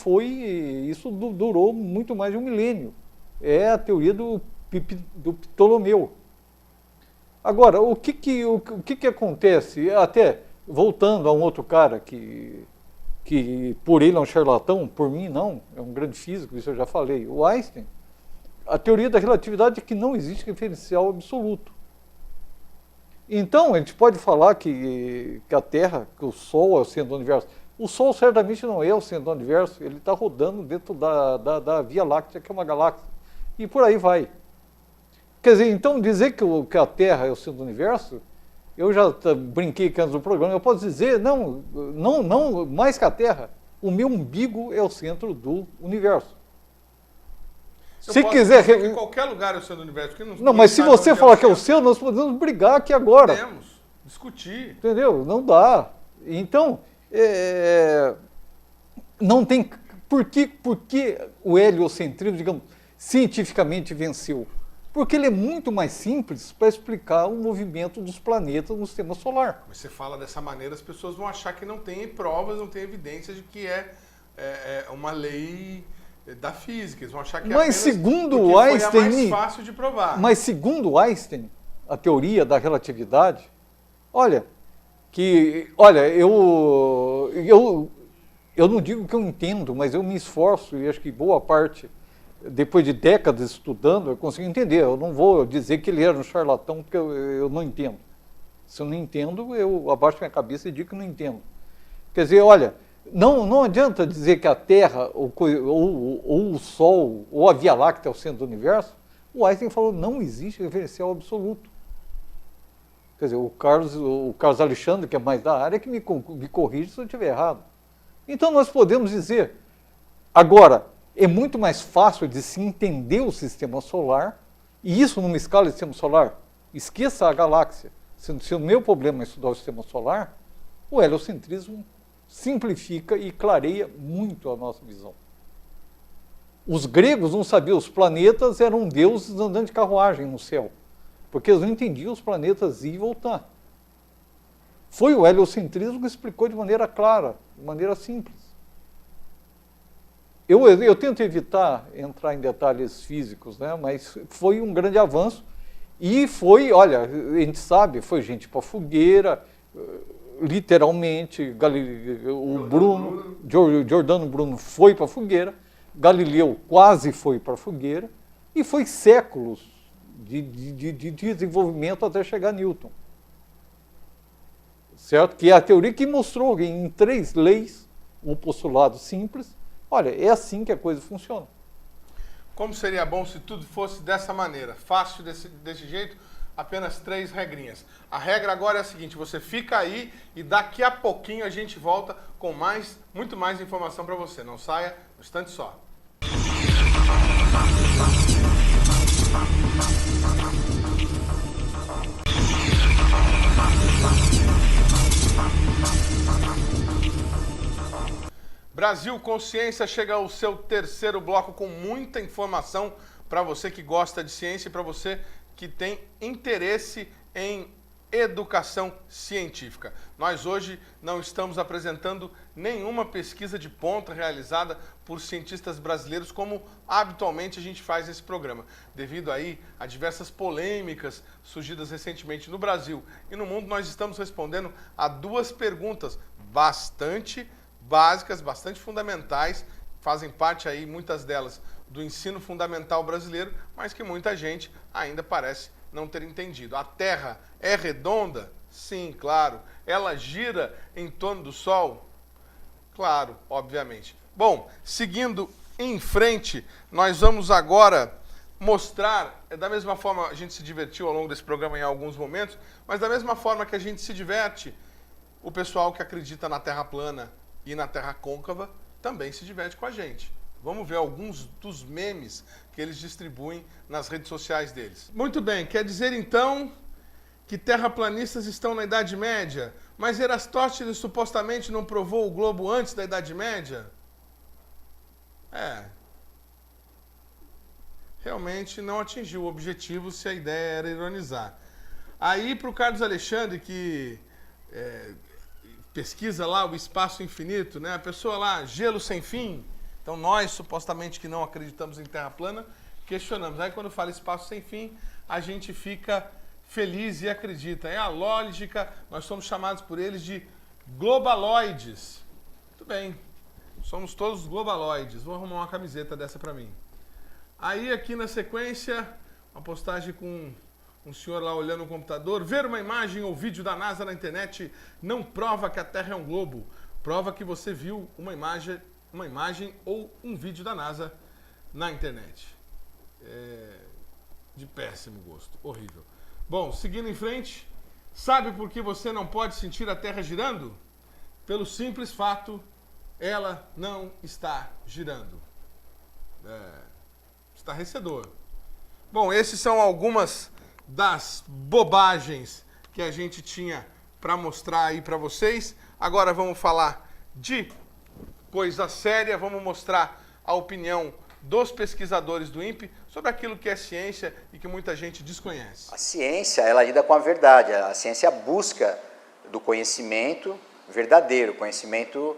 Speaker 4: durou muito mais de um milênio. É a teoria do Ptolomeu. Agora, o que acontece? Até voltando a um outro cara que por ele é um charlatão, por mim não, é um grande físico, isso eu já falei, o Einstein, a teoria da relatividade é que não existe referencial absoluto. Então, a gente pode falar que a Terra, que o Sol é o centro do universo. O Sol certamente não é o centro do universo, ele está rodando dentro da Via Láctea, que é uma galáxia, e por aí vai. Quer dizer, então dizer que a Terra é o centro do universo, eu já brinquei aqui antes do programa, eu posso dizer, não, mais que a Terra, o meu umbigo é o centro do universo.
Speaker 1: Eu
Speaker 4: se
Speaker 1: posso
Speaker 4: quiser...
Speaker 1: dizer que qualquer lugar é o centro do universo.
Speaker 4: Não, mas se você falar que é o seu, nós podemos brigar aqui agora.
Speaker 1: Podemos discutir.
Speaker 4: Entendeu? Não dá. Então, não tem... Por que o heliocentrismo, digamos, cientificamente venceu? Porque ele é muito mais simples para explicar o movimento dos planetas no sistema solar.
Speaker 1: Mas você fala dessa maneira, as pessoas vão achar que não tem provas, não tem evidências de que é uma lei da física. Eles vão achar que
Speaker 4: mas segundo Einstein,
Speaker 1: foi a mais fácil de provar.
Speaker 4: Mas segundo Einstein, a teoria da relatividade, eu não digo que eu entendo, mas eu me esforço e acho que boa parte, depois de décadas estudando, eu consigo entender. Eu não vou dizer que ele era um charlatão porque eu não entendo. Se eu não entendo, eu abaixo minha cabeça e digo que não entendo. Quer dizer, olha, não adianta dizer que a Terra, ou o Sol, ou a Via Láctea é o centro do universo. O Einstein falou, não existe referencial absoluto. Quer dizer, o Carlos Alexandre, que é mais da área, que me corrige se eu estiver errado. Então nós podemos dizer, agora, é muito mais fácil de se entender o sistema solar, e isso numa escala de sistema solar, esqueça a galáxia. Se o meu problema é estudar o sistema solar, o heliocentrismo simplifica e clareia muito a nossa visão. Os gregos não sabiam, os planetas eram deuses andando de carruagem no céu, porque eles não entendiam os planetas ir e voltar. Foi o heliocentrismo que explicou de maneira clara, de maneira simples. Eu tento evitar entrar em detalhes físicos, né, mas foi um grande avanço e foi, olha, a gente sabe, foi gente para fogueira, literalmente, Giordano Bruno foi para a fogueira, Galileu quase foi para a fogueira, e foi séculos de desenvolvimento até chegar a Newton. Certo? Que é a teoria que mostrou em 3 leis, um postulado simples, olha, é assim que a coisa funciona.
Speaker 1: Como seria bom se tudo fosse dessa maneira, fácil desse jeito, apenas 3 regrinhas. A regra agora é a seguinte, você fica aí e daqui a pouquinho a gente volta com muito mais informação para você. Não saia, um instante só. Brasil Consciência chega ao seu terceiro bloco com muita informação para você que gosta de ciência e para você que tem interesse em educação científica. Nós hoje não estamos apresentando nenhuma pesquisa de ponta realizada por cientistas brasileiros, como habitualmente a gente faz nesse programa, devido aí a diversas polêmicas surgidas recentemente no Brasil e no mundo. Nós estamos respondendo a duas perguntas bastante básicas, bastante fundamentais, fazem parte aí, muitas delas, do ensino fundamental brasileiro, mas que muita gente ainda parece não ter entendido. A Terra é redonda? Sim, claro. Ela gira em torno do Sol? Claro, obviamente. Bom, seguindo em frente, nós vamos agora mostrar, da mesma forma a gente se divertiu ao longo desse programa em alguns momentos, mas da mesma forma que a gente se diverte, o pessoal que acredita na Terra plana e na Terra côncava também se diverte com a gente. Vamos ver alguns dos memes que eles distribuem nas redes sociais deles. Muito bem, quer dizer então que terraplanistas estão na Idade Média, mas Eratóstenes supostamente não provou o globo antes da Idade Média? Realmente não atingiu o objetivo se a ideia era ironizar. Aí para o Carlos Alexandre, que pesquisa lá o espaço infinito, né? A pessoa lá, gelo sem fim. Então nós, supostamente que não acreditamos em Terra plana, questionamos. Aí quando fala espaço sem fim, a gente fica feliz e acredita. É a lógica, nós somos chamados por eles de globaloides. Muito bem, somos todos globaloides. Vou arrumar uma camiseta dessa para mim. Aí aqui na sequência, uma postagem com um senhor lá olhando o computador. Ver uma imagem ou vídeo da NASA na internet não prova que a Terra é um globo. Prova que você viu uma imagem ou um vídeo da NASA na internet. De péssimo gosto, horrível. Bom, seguindo em frente, sabe por que você não pode sentir a Terra girando? Pelo simples fato, ela não está girando. Estarrecedor. Bom, esses são algumas das bobagens que a gente tinha para mostrar aí para vocês. Agora vamos falar de coisa séria, vamos mostrar a opinião dos pesquisadores do INPE sobre aquilo que é ciência e que muita gente desconhece.
Speaker 6: A ciência, ela lida com a verdade. A ciência busca do conhecimento verdadeiro, conhecimento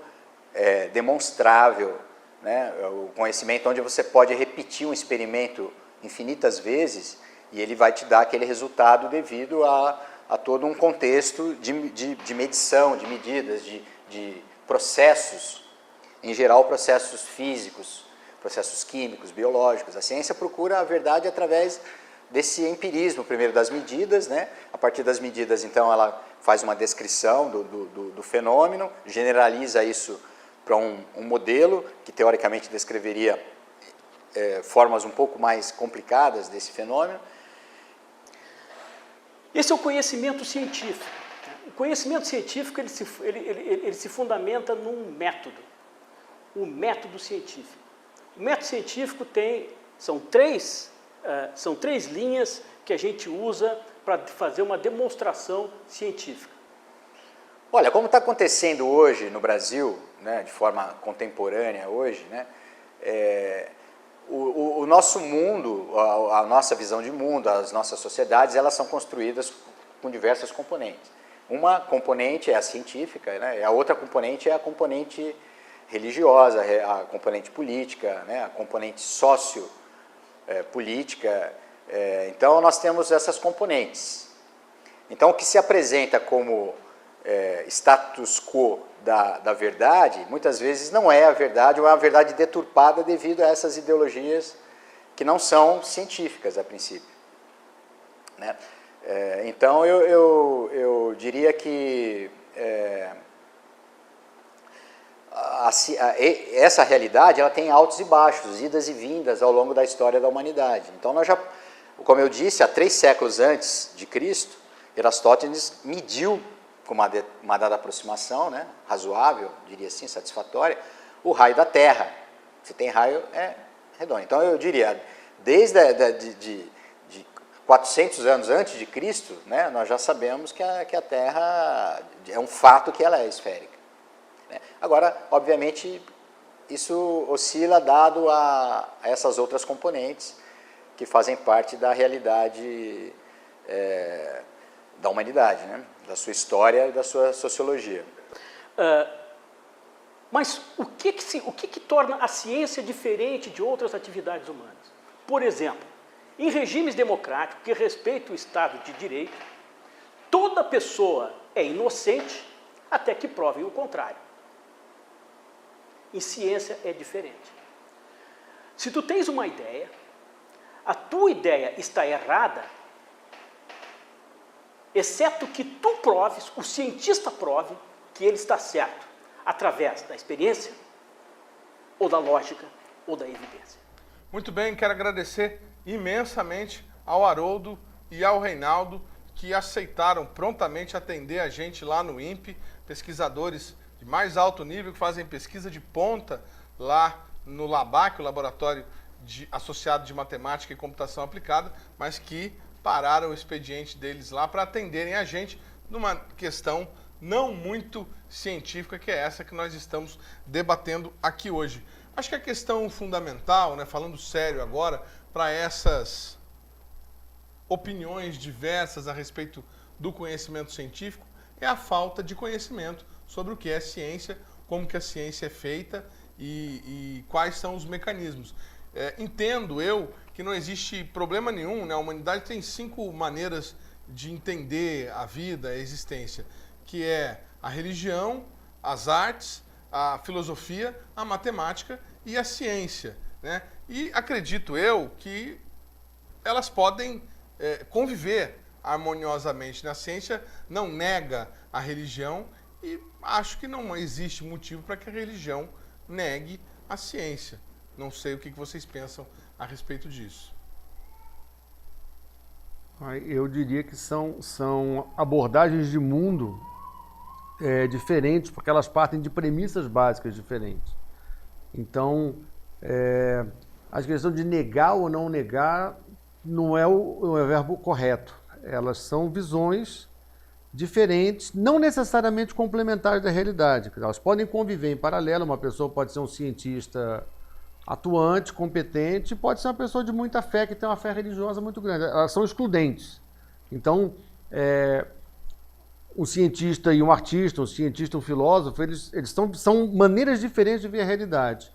Speaker 6: demonstrável, né? O conhecimento onde você pode repetir um experimento infinitas vezes e ele vai te dar aquele resultado devido a todo um contexto de medição, de medidas, de processos, em geral processos físicos, processos químicos, biológicos. A ciência procura a verdade através desse empirismo, primeiro das medidas, né? A partir das medidas, então, ela faz uma descrição do fenômeno, generaliza isso para um modelo que teoricamente descreveria formas um pouco mais complicadas desse fenômeno.
Speaker 7: Esse é o conhecimento científico. O conhecimento científico ele se fundamenta num método, o método científico. O método científico são três linhas que a gente usa para fazer uma demonstração científica.
Speaker 6: Olha, como está acontecendo hoje no Brasil, né, de forma contemporânea hoje, né, o nosso mundo, a nossa visão de mundo, as nossas sociedades, elas são construídas com diversas componentes. Uma componente é a científica, né, a outra componente é a componente religiosa, a componente política, né, a componente sociopolítica. Então, nós temos essas componentes. Então, o que se apresenta como status quo da verdade, muitas vezes não é a verdade, ou é uma verdade deturpada devido a essas ideologias que não são científicas a princípio, né? Então eu diria que essa realidade ela tem altos e baixos, idas e vindas ao longo da história da humanidade. Então nós já, como eu disse, há 3 séculos antes de Cristo, Eratóstenes mediu com uma dada aproximação, né, razoável, diria assim, satisfatória, o raio da Terra. Se tem raio, é redondo. Então eu diria, desde 400 anos antes de Cristo, né, nós já sabemos que a Terra é um fato que ela é esférica, né? Agora, obviamente, isso oscila dado a essas outras componentes que fazem parte da realidade da humanidade, né? Da sua história e da sua sociologia.
Speaker 7: Mas o que torna a ciência diferente de outras atividades humanas? Por exemplo, em regimes democráticos que respeitam o Estado de Direito, toda pessoa é inocente até que provem o contrário. Em ciência é diferente. Se tu tens uma ideia, a tua ideia está errada, exceto que tu proves, o cientista prove que ele está certo, através da experiência, ou da lógica, ou da evidência.
Speaker 1: Muito bem, quero agradecer imensamente ao Haroldo e ao Reinaldo, que aceitaram prontamente atender a gente lá no INPE, pesquisadores de mais alto nível que fazem pesquisa de ponta lá no LABAC, o Laboratório Associado de Matemática e Computação Aplicada, mas que pararam o expediente deles lá para atenderem a gente numa questão não muito científica, que é essa que nós estamos debatendo aqui hoje. Acho que a questão fundamental, né, falando sério agora, para essas opiniões diversas a respeito do conhecimento científico, é a falta de conhecimento sobre o que é ciência, como que a ciência é feita e quais são os mecanismos. Entendo eu que não existe problema nenhum, né? A humanidade tem 5 maneiras de entender a vida, a existência, que é a religião, as artes, a filosofia, a matemática e a ciência, né? E acredito eu que elas podem conviver harmoniosamente. A ciência não nega a religião e acho que não existe motivo para que a religião negue a ciência. Não sei o que vocês pensam a respeito disso.
Speaker 3: Eu diria que são abordagens de mundo diferentes, porque elas partem de premissas básicas diferentes. Então, a questão de negar ou não negar não é o verbo correto. Elas são visões diferentes, não necessariamente complementares da realidade. Elas podem conviver em paralelo. Uma pessoa pode ser um cientista atuante, competente, pode ser uma pessoa de muita fé, que tem uma fé religiosa muito grande. Elas são excludentes. Então, um cientista e um artista, um cientista e um filósofo, eles são maneiras diferentes de ver a realidade.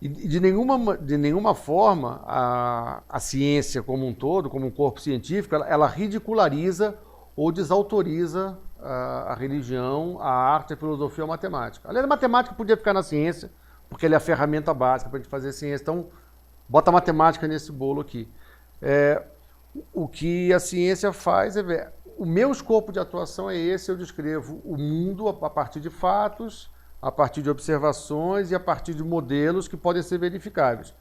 Speaker 3: E de nenhuma forma a ciência como um todo, como um corpo científico, ela ridiculariza ou desautoriza a religião, a arte, a filosofia ou a matemática. Aliás, a matemática podia ficar na ciência, porque ela é a ferramenta básica para a gente fazer ciência. Então, bota a matemática nesse bolo aqui. O que a ciência faz é ver. O meu escopo de atuação é esse: eu descrevo o mundo a partir de fatos, a partir de observações e a partir de modelos que podem ser verificáveis.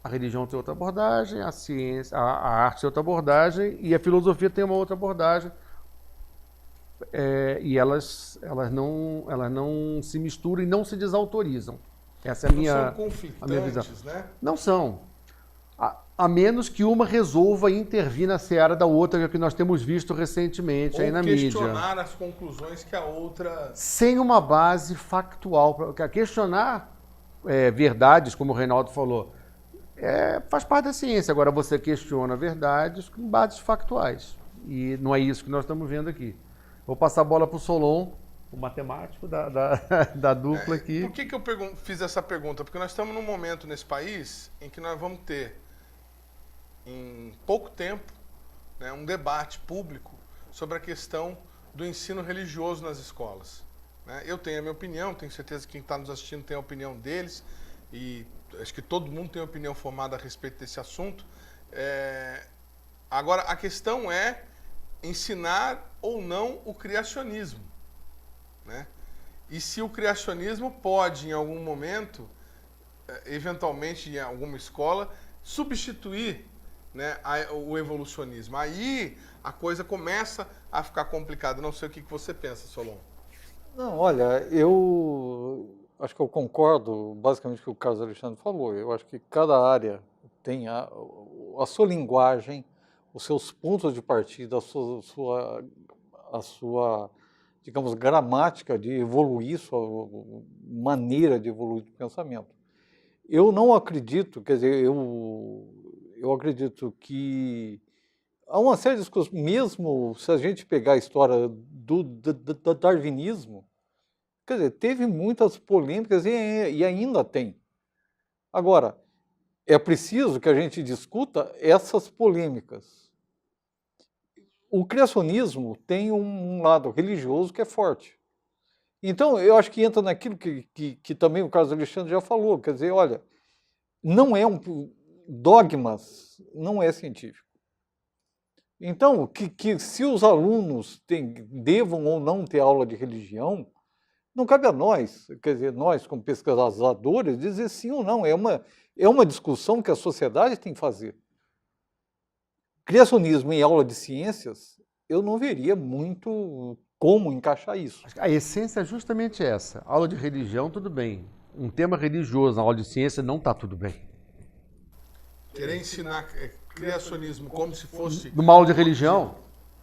Speaker 3: A religião tem outra abordagem, a ciência, a arte tem outra abordagem e a filosofia tem uma outra abordagem. E elas não se misturam e não se desautorizam. Essa é a minha visão.
Speaker 1: Né?
Speaker 3: Não são. A menos que uma resolva intervir na seara da outra, que é o que nós temos visto recentemente aí na mídia.
Speaker 1: Ou questionar as conclusões que a outra...
Speaker 3: Sem uma base factual. Questionar verdades, como o Reinaldo falou, faz parte da ciência. Agora você questiona verdades com bases factuais. E não é isso que nós estamos vendo aqui. Vou passar a bola para o Solon, o matemático da dupla aqui.
Speaker 1: Por que eu fiz essa pergunta? Porque nós estamos num momento nesse país em que nós vamos ter, em pouco tempo, né, um debate público sobre a questão do ensino religioso nas escolas. Né? Eu tenho a minha opinião, tenho certeza que quem está nos assistindo tem a opinião deles, e acho que todo mundo tem opinião formada a respeito desse assunto. Agora, a questão é ensinar ou não o criacionismo, né? E se o criacionismo pode, em algum momento, eventualmente em alguma escola, substituir, né, o evolucionismo. Aí a coisa começa a ficar complicada. Não sei o que você pensa, Solon.
Speaker 4: Não, olha, eu acho que eu concordo basicamente com o que o Carlos Alexandre falou. Eu acho que cada área tem a sua linguagem, os seus pontos de partida, a sua digamos, gramática de evoluir sua maneira de evoluir o pensamento. Eu não acredito, quer dizer, eu acredito que há uma série de coisas, mesmo se a gente pegar a história do darwinismo, quer dizer, teve muitas polêmicas e ainda tem. Agora, é preciso que a gente discuta essas polêmicas. O criacionismo tem um lado religioso que é forte. Então, eu acho que entra naquilo que também o Carlos Alexandre já falou, quer dizer, olha, não é dogmas, não é científico. Então, que se os alunos devam ou não ter aula de religião, não cabe a nós, quer dizer, nós como pesquisadores, dizer sim ou não, é uma discussão que a sociedade tem que fazer. Criacionismo em aula de ciências, eu não veria muito como encaixar isso.
Speaker 3: A essência é justamente essa. Aula de religião, tudo bem. Um tema religioso na aula de ciência não está tudo bem.
Speaker 1: Querer ensinar criacionismo como se fosse...
Speaker 3: Numa aula de religião?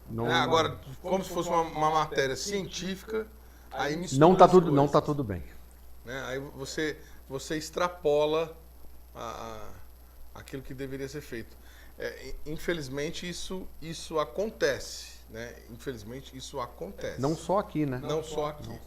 Speaker 3: Não,
Speaker 1: agora, como se fosse uma matéria científica, aí mistura
Speaker 3: não está tudo bem.
Speaker 1: Né? Aí você extrapola aquilo que deveria ser feito. Infelizmente, isso acontece. Né? Infelizmente, isso acontece.
Speaker 3: Não só aqui, né?
Speaker 1: Não só aqui.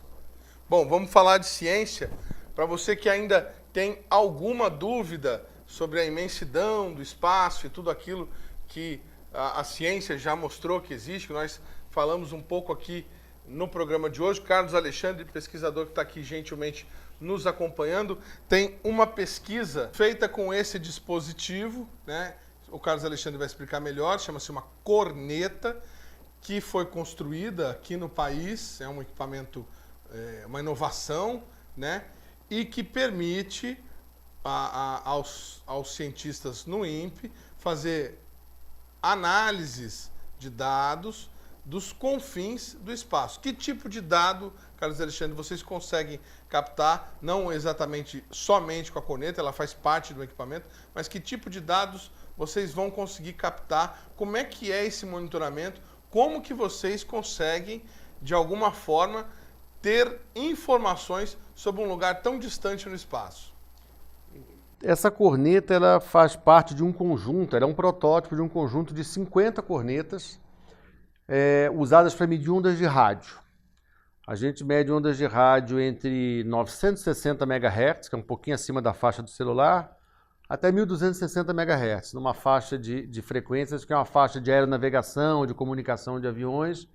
Speaker 1: Bom, vamos falar de ciência. Para você que ainda tem alguma dúvida sobre a imensidão do espaço e tudo aquilo que a ciência já mostrou que existe, que nós falamos um pouco aqui no programa de hoje. Carlos Alexandre, pesquisador que está aqui gentilmente nos acompanhando, tem uma pesquisa feita com esse dispositivo, né? O Carlos Alexandre vai explicar melhor, chama-se uma corneta, que foi construída aqui no país, é um equipamento, uma inovação, né? E que permite aos cientistas no INPE fazer análises de dados dos confins do espaço. Que tipo de dado, Carlos Alexandre, vocês conseguem captar, não exatamente somente com a corneta, ela faz parte do equipamento, mas que tipo de dados vocês vão conseguir captar? Como é que é esse monitoramento? Como que vocês conseguem, de alguma forma, ter informações sobre um lugar tão distante no espaço?
Speaker 3: Essa corneta ela faz parte de um conjunto, ela é um protótipo de um conjunto de 50 cornetas usadas para medir ondas de rádio. A gente mede ondas de rádio entre 960 MHz, que é um pouquinho acima da faixa do celular, até 1260 MHz, numa faixa de frequências que é uma faixa de aeronavegação, de comunicação de aviões,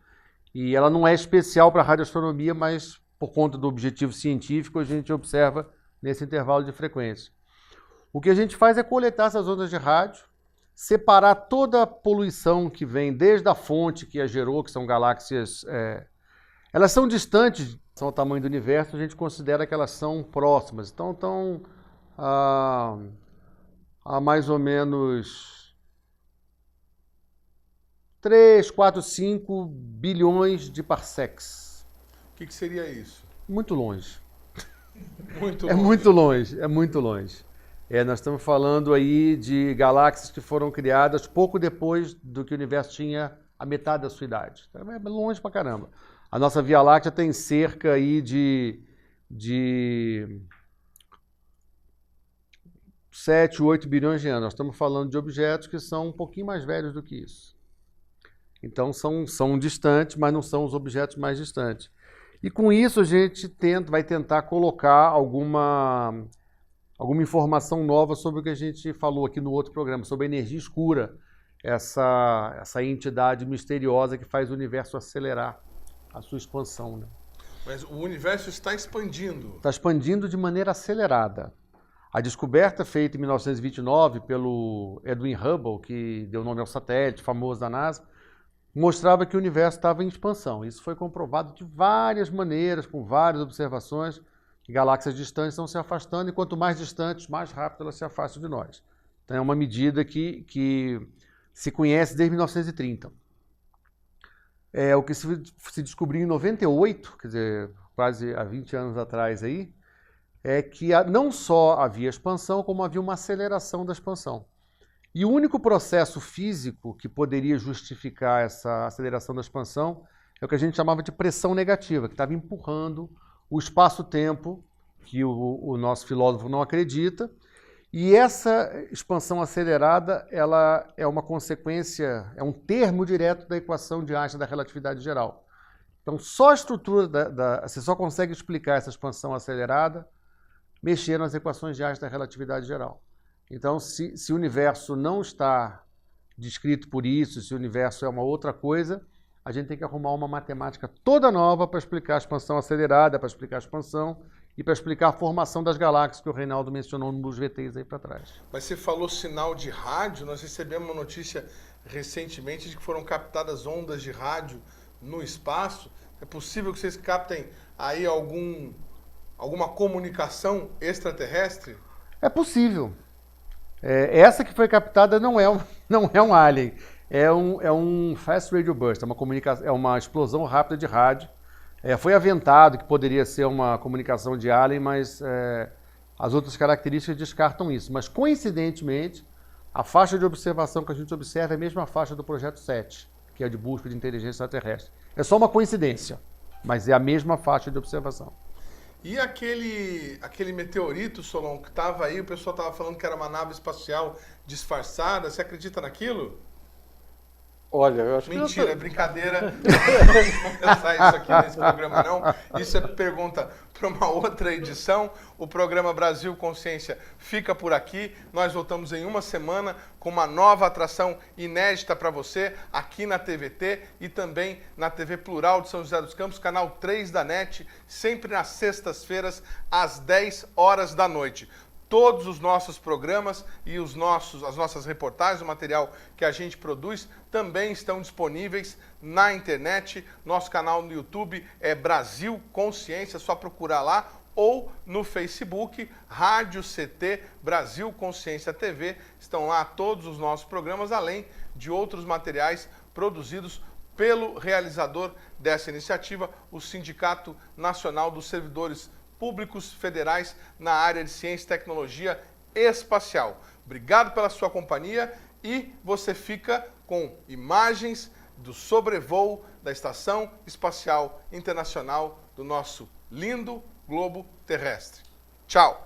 Speaker 3: e ela não é especial para a radioastronomia, mas por conta do objetivo científico a gente observa nesse intervalo de frequência. O que a gente faz é coletar essas ondas de rádio, separar toda a poluição que vem desde a fonte que a gerou, que são galáxias... elas são distantes, são o tamanho do universo, a gente considera que elas são próximas. Então, estão a mais ou menos 3, 4, 5 bilhões de parsecs.
Speaker 1: O que seria isso?
Speaker 3: Muito longe.
Speaker 1: Muito
Speaker 3: longe. É muito longe. Nós estamos falando aí de galáxias que foram criadas pouco depois do que o universo tinha a metade da sua idade. Então, é longe pra caramba. A nossa Via Láctea tem cerca aí de 7, 8 bilhões de anos. Nós estamos falando de objetos que são um pouquinho mais velhos do que isso. Então são distantes, mas não são os objetos mais distantes. E com isso a gente vai tentar colocar alguma informação nova sobre o que a gente falou aqui no outro programa, sobre a energia escura, essa entidade misteriosa que faz o universo acelerar a sua expansão. Né?
Speaker 1: Mas o universo está expandindo.
Speaker 3: Está expandindo de maneira acelerada. A descoberta feita em 1929 pelo Edwin Hubble, que deu nome ao satélite famoso da NASA, mostrava que o universo estava em expansão. Isso foi comprovado de várias maneiras, com várias observações, que galáxias distantes estão se afastando, e quanto mais distantes, mais rápido elas se afastam de nós. Então é uma medida que se conhece desde 1930. O que se descobriu em 98, quer dizer, quase há 20 anos atrás aí, é que não só havia expansão, como havia uma aceleração da expansão. E o único processo físico que poderia justificar essa aceleração da expansão é o que a gente chamava de pressão negativa, que estava empurrando o espaço-tempo, que o nosso filósofo não acredita, e essa expansão acelerada ela é uma consequência, é um termo direto da equação de Einstein da relatividade geral. Então, só a estrutura você só consegue explicar essa expansão acelerada mexendo nas equações de Einstein da relatividade geral. Então, se o universo não está descrito por isso, se o universo é uma outra coisa, a gente tem que arrumar uma matemática toda nova para explicar a expansão acelerada, para explicar a expansão e para explicar a formação das galáxias que o Reinaldo mencionou nos VTs aí para trás.
Speaker 1: Mas você falou sinal de rádio, nós recebemos uma notícia recentemente de que foram captadas ondas de rádio no espaço. É possível que vocês captem aí alguma comunicação extraterrestre?
Speaker 3: É possível. Essa que foi captada não é um alien, é um fast radio burst, é uma explosão rápida de rádio. Foi aventado que poderia ser uma comunicação de alien, mas as outras características descartam isso. Mas, coincidentemente, a faixa de observação que a gente observa é a mesma faixa do Projeto 7, que é de busca de inteligência extraterrestre. É só uma coincidência, mas é a mesma faixa de observação.
Speaker 1: E aquele meteorito, Solon, que estava aí, o pessoal estava falando que era uma nave espacial disfarçada, você acredita naquilo?
Speaker 4: Olha, eu acho
Speaker 1: Mentira, que... é brincadeira. Não vou pensar isso aqui nesse programa, não. Isso é pergunta para uma outra edição. O programa Brasil Consciência fica por aqui. Nós voltamos em uma semana com uma nova atração inédita para você aqui na TVT e também na TV Plural de São José dos Campos, canal 3 da NET, sempre nas sextas-feiras, às 10 horas da noite. Todos os nossos programas e as nossas reportagens, o material que a gente produz, também estão disponíveis na internet. Nosso canal no YouTube é Brasil Consciência, é só procurar lá, ou no Facebook, Rádio CT Brasil Consciência TV. Estão lá todos os nossos programas, além de outros materiais produzidos pelo realizador dessa iniciativa, o Sindicato Nacional dos Servidores Públicos Federais na área de Ciência e Tecnologia Espacial. Obrigado pela sua companhia e você fica com imagens do sobrevoo da Estação Espacial Internacional do nosso lindo globo terrestre. Tchau!